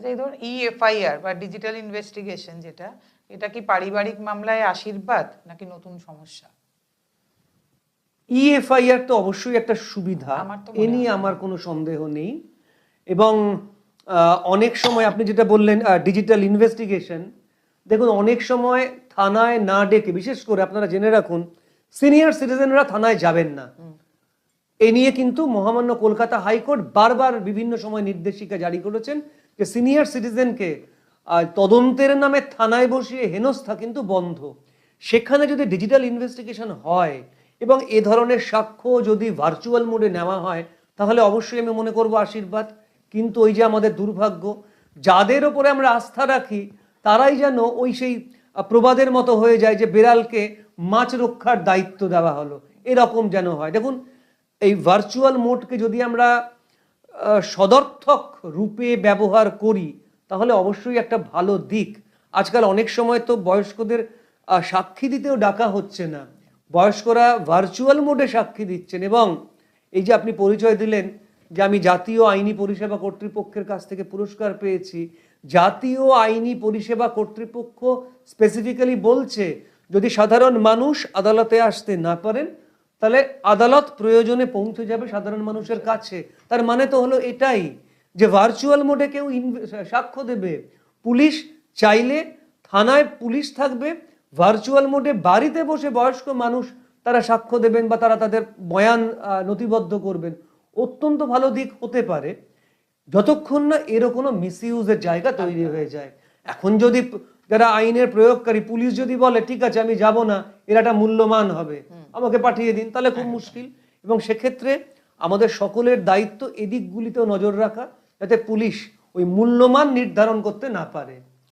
আচ্ছা, এই ধরুন EFIR বা ডিজিটাল ইনভেস্টিগেশন যেটা, এটা কি পারিবারিক মামলায় আশীর্বাদ নাকি নতুন সমস্যা? EFIR তো অবশ্যই একটা সুবিধা, এ নিয়ে আমার কোনো সন্দেহ নেই। এবং অনেক সময় আপনি যেটা বললেন ডিজিটাল ইনভেস্টিগেশন, দেখুন অনেক সময় থানায় না ডেকে, বিশেষ করে আপনারা জেনে রাখুন সিনিয়র সিটিজেনরা থানায় যাবেন না, এ নিয়ে কিন্তু মহামান্য কলকাতা হাইকোর্ট বারবার বিভিন্ন সময় নির্দেশিকা জারি করেছেন যে সিনিয়র সিটিজেনকে তদন্তের নামে থানায় বসিয়ে হেনস্থা কিন্তু বন্ধ। সেখানে যদি ডিজিটাল ইনভেস্টিগেশন হয় এবং এ ধরনের সাক্ষ্য যদি ভার্চুয়াল মোডে নেওয়া হয়, তাহলে অবশ্যই আমি মনে করব আশীর্বাদ। কিন্তু ওই যে আমাদের দুর্ভাগ্য, যাদের ওপরে আমরা আস্থা রাখি তারাই যেন ওই সেই প্রবাদের মতো হয়ে যায় যে বেড়ালকে মাছ রক্ষার দায়িত্ব দেওয়া হলো, এরকম যেন হয়। দেখুন, এই ভার্চুয়াল মোডকে যদি আমরা সদর্থক রূপে ব্যবহার করি তাহলে অবশ্যই একটা ভালো দিক। আজকাল অনেক সময় তো বয়স্কদের সাক্ষী দিতেও ডাকা হচ্ছে না, বয়স্করা ভার্চুয়াল মোডে সাক্ষী দিচ্ছেন। এবং এই যে আপনি পরিচয় দিলেন যে আমি জাতীয় আইনি পরিষেবা কর্তৃপক্ষের কাছ থেকে পুরস্কার পেয়েছি, জাতীয় আইনি পরিষেবা কর্তৃপক্ষ স্পেসিফিক্যালি বলছে যদি সাধারণ মানুষ আদালতে আসতে না পারেন তাহলে আদালত প্রয়োজনে পৌঁছে যাবে সাধারণ মানুষের কাছে। তার মানে তো হলো এটাই যে ভার্চুয়াল মোডে কেউ সাক্ষ্য দেবে, পুলিশ চাইলে থানায় পুলিশ থাকবে, ভার্চুয়াল মোডে বাড়িতে বসে বয়স্ক মানুষ তারা সাক্ষ্য দেবেন বা তারা তাদের বয়ান নথিবদ্ধ করবেন। অত্যন্ত ভালো দিক হতে পারে যতক্ষণ না এরও কোনো মিসইউজের জায়গা তৈরি হয়ে যায়। এখন যদি যারা আইনের প্রয়োগকারী, পুলিশ যদি বলে ঠিক আছে আমি যাব না, এর একটা মূল্যমান হবে, আমাকে পাঠিয়ে দিন, তাহলে খুব মুশকিল। এবং সেক্ষেত্রে আমাদের সকলের দায়িত্ব এদিকগুলিতেও নজর রাখা যাতে পুলিশ ওই মূল্যমান নির্ধারণ করতে না পারে।